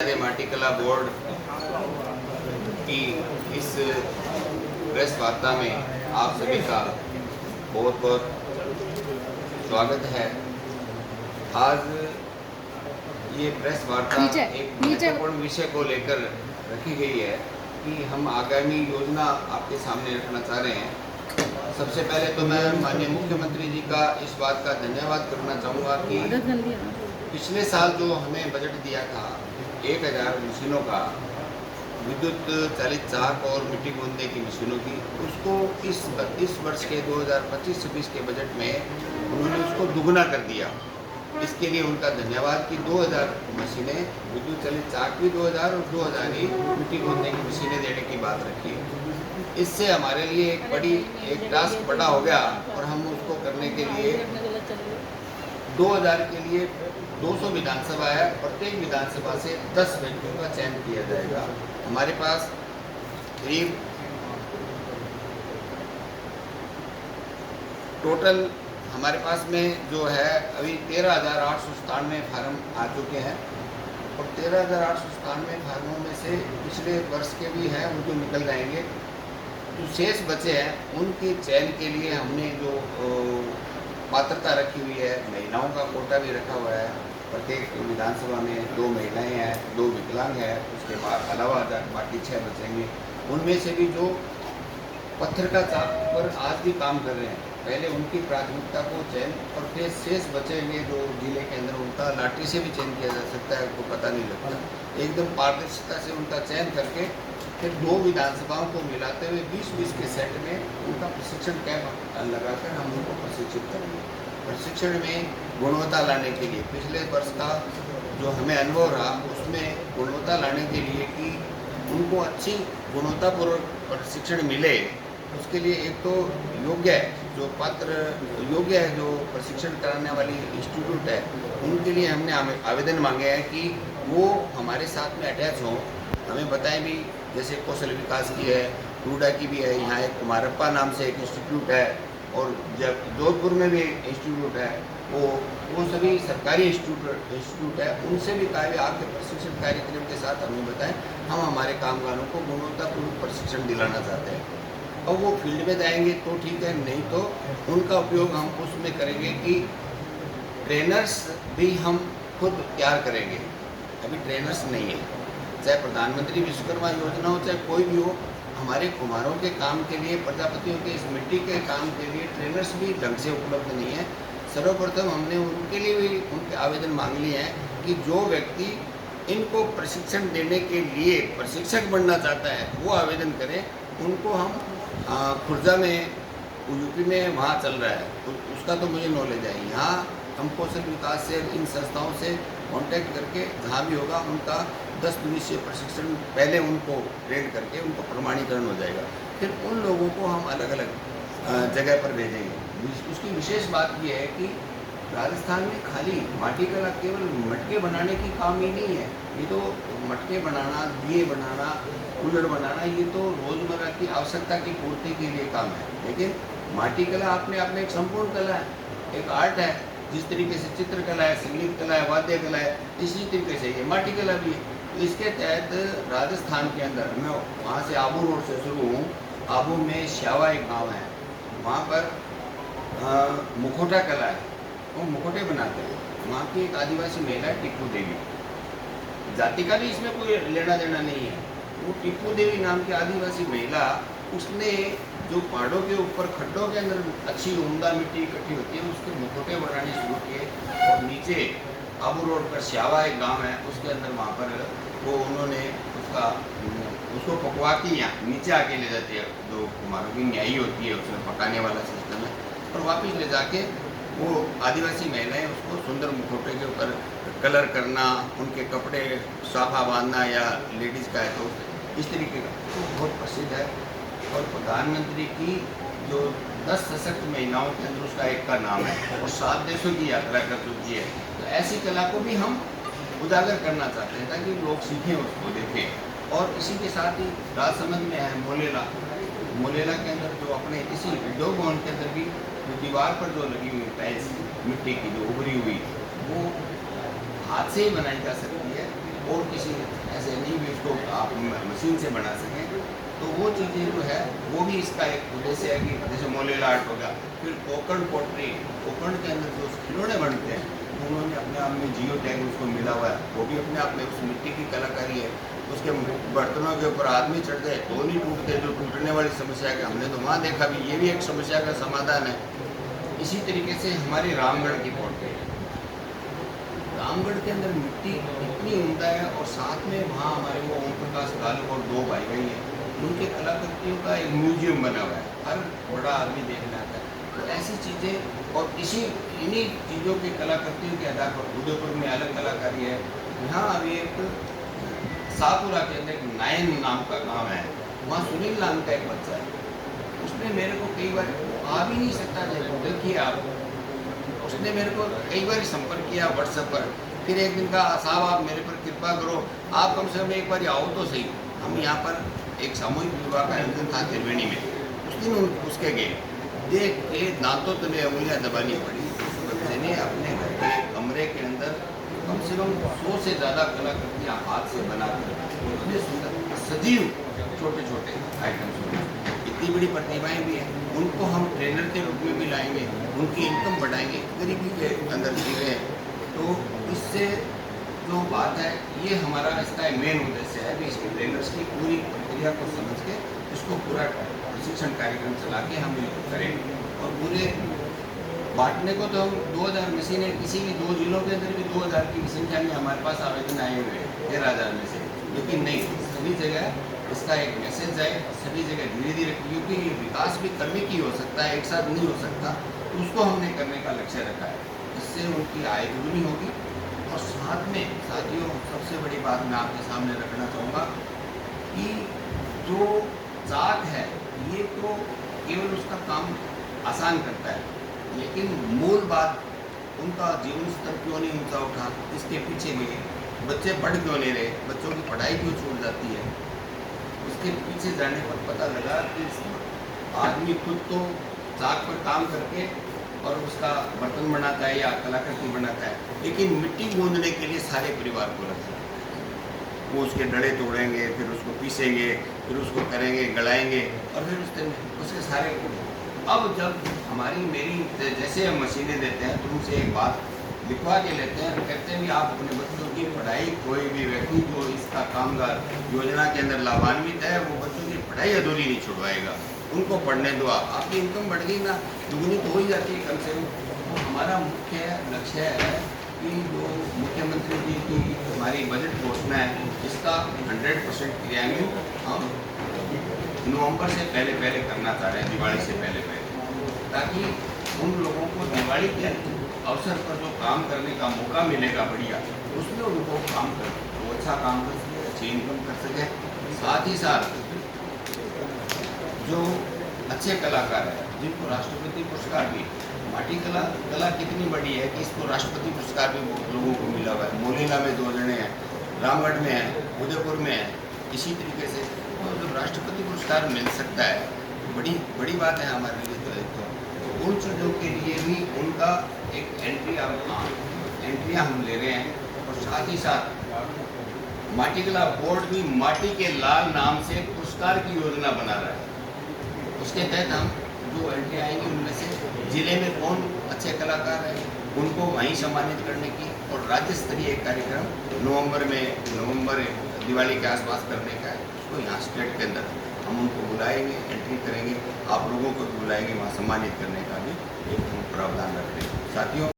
इत्यादि माटीकला बोर्ड की इस प्रेस वार्ता में आप सभी का बहुत बहुत स्वागत है। आज ये प्रेस वार्ता एक महत्वपूर्ण विषय को लेकर रखी गई है कि हम आगामी योजना आपके सामने रखना चाह रहे हैं। सबसे पहले तो मैं माननीय मुख्यमंत्री जी का इस बात का धन्यवाद करना चाहूँगा कि पिछले साल जो हमें बजट दिया था 1000 मशीनों का, विद्युत चालित चाक और मिट्टी गोंदने की मशीनों की, उसको इस वर्ष के 2025-26 के बजट में उन्होंने उसको दुगना कर दिया। इसके लिए उनका धन्यवाद कि 2000 मशीनें विद्युत चालित चाक भी 2000 और 2000 ही मिट्टी गोंदने की मशीनें देने की बात रखी है। इससे हमारे लिए एक टास्क बड़ा हो गया और हम उसको करने के लिए 2000 के लिए 200 विधानसभा है, प्रत्येक विधानसभा से 10 व्यक्तियों का चयन किया जाएगा। हमारे पास करीब टोटल हमारे पास में जो है अभी 13,897 फार्म आ चुके हैं और 13,897 फार्मों में से पिछले वर्ष के भी हैं, उनको निकल जाएंगे। जो शेष बचे हैं उनके चयन के लिए हमने जो पात्रता रखी हुई है, महिलाओं का कोटा भी रखा हुआ है। प्रत्येक विधानसभा में 2 महिलाएं हैं, 2 विकलांग हैं, उसके बाद अलावा बाकी 6 बचेंगे। उनमें से भी जो पत्थर का चाक पर आज भी काम कर रहे हैं, पहले उनकी प्राथमिकता को चयन और फिर शेष बचेंगे जो जिले के अंदर, उनका लाटरी से भी चयन किया जा सकता है, उनको पता नहीं लगता। एकदम पारदर्शिता से उनका चयन करके फिर 2 विधानसभाओं को मिलाते हुए 20-20 के सेट में उनका प्रशिक्षण कैंप लगाकर हम उनको प्रशिक्षित करेंगे। प्रशिक्षण में गुणवत्ता लाने के लिए पिछले वर्ष का जो हमें अनुभव रहा, उसमें गुणवत्ता लाने के लिए कि उनको अच्छी गुणवत्तापूर्वक प्रशिक्षण मिले, उसके लिए एक तो योग्य है, जो पात्र योग्य है, जो प्रशिक्षण कराने वाली इंस्टीट्यूट है, उनके लिए हमने आवेदन मांगे हैं कि वो हमारे साथ में अटैच हों। हमें बताएं भी, जैसे कौशल विकास की है, टूडा की भी है, यहाँ एक कुमारप्पा नाम से एक इंस्टीट्यूट है और जब जोधपुर में भी एक इंस्टीट्यूट है, वो सभी सरकारी इंस्टीट्यूट है। उनसे भी कहा आपके प्रशिक्षण कार्यक्रम के साथ हमें बताएं, हम हमारे कामगारों को गुणवत्तापूर्ण प्रशिक्षण दिलाना चाहते हैं। और वो फील्ड में जाएंगे तो ठीक है, नहीं तो उनका उपयोग हम उसमें करेंगे कि ट्रेनर्स भी हम खुद तैयार करेंगे। अभी ट्रेनर्स नहीं है, चाहे प्रधानमंत्री विश्वकर्मा योजना हो, चाहे कोई भी हो, हमारे कुम्हारों के काम के लिए, प्रजापतियों के इस मिट्टी के काम के लिए ट्रेनर्स भी ढंग से उपलब्ध नहीं है। सर्वप्रथम हमने उनके लिए भी उनके आवेदन मांग लिए हैं कि जो व्यक्ति इनको प्रशिक्षण देने के लिए प्रशिक्षक बनना चाहता है वो आवेदन करें। उनको हम खुर्जा में, यूपी में वहाँ चल रहा है, तो उसका तो मुझे नॉलेज है। यहाँ हम कौशल विकास से, इन संस्थाओं से कांटेक्ट करके जहाँ भी होगा उनका 10 दिवसीय प्रशिक्षण पहले उनको ट्रेन करके उनको प्रमाणीकरण हो जाएगा। फिर उन लोगों को हम अलग अलग जगह पर भेजेंगे। उसकी विशेष बात यह है कि राजस्थान में खाली माटीकला केवल मटके बनाने की काम ही नहीं है। ये तो मटके बनाना, दिए बनाना, कुल्हड़ बनाना, ये तो रोज़मर्रा की आवश्यकता की पूर्ति के लिए काम है। लेकिन माटीकला अपने आप में एक संपूर्ण कला है, एक आर्ट है। जिस तरीके से चित्रकला है, संगीत कला है, वाद्य कला है, इसी तरीके से ये माटीकला भी है। तो इसके तहत राजस्थान के अंदर मैं वहाँ से आबू रोड से शुरू हूँ। आबू में श्यावा एक गाँव है, वहाँ पर मुखोटा कला है, वो मुखोटे बनाते हैं। वहाँ की एक आदिवासी महिला है टिप्पू देवी, जाति का भी इसमें कोई लेना देना नहीं है। वो टिप्पू देवी नाम की आदिवासी महिला, उसने जो पहाड़ों के ऊपर खड्डों के अंदर अच्छी उम्दा मिट्टी इकट्ठी होती है, उसके मुखोटे बनाने शुरू किए। और नीचे आबू रोड पर श्यावा एक गाँव है, उसके अंदर वहाँ पर वो उन्होंने उसको पकवा के यहाँ नीचे आके ले जाते हैं, जो कुम्हारों की न्याई होती है उसमें पकाने वाला सिस्टम है, और वापस ले जाके वो आदिवासी महिलाएं उसको सुंदर मुखौटे के ऊपर कलर करना, उनके कपड़े साफा बांधना, या लेडीज़ का है तो इस तरीके का तो बहुत प्रसिद्ध है। और प्रधानमंत्री की जो 10 सशक्त महिलाओं के अंदर उसका एक का नाम है और 7 देशों की यात्रा कर चुकी है। तो ऐसी कला को भी हम उजागर करना चाहते हैं ताकि लोग सीखें, उसको देखें। और इसी के साथ ही राजसमंद में है मोलेला के अंदर जो अपने इसी उद्योग भवन के अंदर भी जो दीवार पर जो लगी हुई टाइल्स मिट्टी की जो उभरी हुई, वो हाथ से ही बनाई जा सकती है। और किसी ऐसे नहीं भी उसको आप मशीन से बना सकें। तो वो चीज़ें जो है वो भी इसका एक उद्देश्य है कि जैसे मोलेल आर्ट हो गया, फिर कोकण पोट्री, कोकण के अंदर जो खिलौने बनते हैं उन्होंने अपने आप में जियो टैग उसको मिला हुआ है, वो भी अपने आप में उस मिट्टी की कलाकारी है। उसके बर्तनों के ऊपर आदमी चढ़ते हैं तो नहीं टूटते, जो टूटने वाली समस्या है हमने तो वहाँ देखा भी, ये भी एक समस्या का समाधान है। इसी तरीके से हमारी रामगढ़ की पोट्री, रामगढ़ के अंदर मिट्टी इतनी उम्दा है और साथ में वहाँ हमारे वो ओम प्रकाश गालू और दो भाई बहन हैं, उनके कलाकृतियों का एक म्यूजियम बना हुआ है, हर बड़ा आदमी देखने आता है। तो ऐसी चीज़ें और इन्हीं चीज़ों की कलाकृतियों के आधार पर उदयपुर में अलग कलाकारी है। यहाँ अभी एक सापुरा के अंदर एक नायन नाम का गाँव है, वहाँ सुनील नाम का एक बच्चा है, उसने मेरे को कई बार, आ भी नहीं सकता देखिए आप, उसने मेरे को कई बार संपर्क किया व्हाट्सएप पर। फिर एक दिन कहा साहब आप मेरे पर कृपा करो, आप कम से कम एक बार आओ तो सही। हम यहाँ पर एक सामूहिक विवाह का आयोजन था त्रिवेणी में, उस दिन उसके गए, देख के दांतों तले उंगलियाँ दबानी पड़ी। बच्चे ने अपने घर के कमरे के अंदर कम से कम 100 से ज़्यादा कलाकृतियाँ हाथ से बनाकर इतने सुंदर सजीव छोटे छोटे आइटम्स होंगे। इतनी बड़ी प्रतिभाएं भी हैं, उनको हम ट्रेनर के रूप में भी लाएंगे, उनकी इनकम बढ़ाएंगे, गरीबी के अंदर जी रहे हैं। तो इससे जो बात है ये हमारा इसका मेन उद्देश्य है कि इसके ट्रेनर्स की पूरी प्रक्रिया को समझ के इसको पूरा प्रशिक्षण कार्यक्रम चला के हम इसको करेंगे। और पूरे बांटने को तो हम 2000 मशीनें, किसी भी 2 जिलों के अंदर भी 2000 की संख्या में हमारे पास आवेदन आए हुए हैं 13,000 में से, लेकिन नहीं, सभी जगह इसका एक मैसेज जाए, सभी जगह धीरे धीरे, क्योंकि ये विकास भी करने की हो सकता है, एक साथ नहीं हो सकता, तो उसको हमने करने का लक्ष्य रखा है। इससे उनकी आय दुगनी होगी। और साथ में साथियों सबसे बड़ी बात मैं आपके सामने रखना चाहूँगा कि जो चाक है ये तो केवल उसका काम आसान करता है, लेकिन मूल बात उनका जीवन स्तर क्यों नहीं ऊंचा उठा, इसके पीछे गए, बच्चे पढ़ क्यों नहीं रहे, बच्चों की पढ़ाई क्यों छूट जाती है, उसके पीछे जाने पर पता लगा कि आदमी खुद तो चाक पर काम करके और उसका बर्तन बनाता है या कलाकृति बनाता है, लेकिन मिट्टी गूंदने के लिए सारे परिवार को रखता है। वो उसके डड़े तोड़ेंगे, फिर उसको पीसेंगे, फिर उसको करेंगे, गलाएंगे और फिर उसके सारे। अब जब हमारी मेरी जैसे हम मशीनें देते हैं तो उनसे एक बात लिखवा के लेते हैं, कहते हैं कि आप अपने बच्चों की पढ़ाई, कोई भी व्यक्ति जो इसका कामगार योजना के अंदर लाभान्वित है वो बच्चों की पढ़ाई अधूरी नहीं छुड़वाएगा, उनको पढ़ने दो, आपकी इनकम बढ़ गई ना, दुगनी तो हो ही जाती है कम से कम। तो हमारा मुख्य लक्ष्य है कि जो मुख्यमंत्री जी की हमारी बजट घोषणा है इसका 100% क्रियान्वयन हम नवंबर से पहले करना चाह रहे हैं, दिवाली से पहले, ताकि उन लोगों को दिवाली के अवसर पर जो काम करने का मौका मिलेगा बढ़िया, उसमें उनको काम कर, वो अच्छा काम कर सके, अच्छी इनकम कर सके। साथ ही साथ जो अच्छे कलाकार हैं जिनको राष्ट्रपति पुरस्कार भी, माटी कला कितनी बड़ी है कि इसको राष्ट्रपति पुरस्कार भी लोगों को मिला हुआ है। मोलेला में 2 जने हैं, रामगढ़ में है, उदयपुर में है। इसी तरीके से तो जब राष्ट्रपति पुरस्कार मिल सकता है बड़ी बात है हमारे लिए। तो उन चीज़ों के लिए भी उनका एक एंट्रियाँ हम ले रहे हैं। और साथ ही साथ माटी कला बोर्ड भी माटी के लाल नाम से पुरस्कार की योजना बना रहा है। उसके तहत हम जो एंट्री आएंगी उनमें से जिले में कौन अच्छे कलाकार हैं उनको वहीं सम्मानित करने की, और राज्य स्तरीय कार्यक्रम नवंबर दिवाली के आसपास करने का है। उसको यहाँ स्टेट के अंदर हम उनको बुलाएंगे, एंट्री करेंगे, आप लोगों को भी बुलाएंगे, वहाँ सम्मानित करने का भी एक प्रावधान रखते हैं। साथियों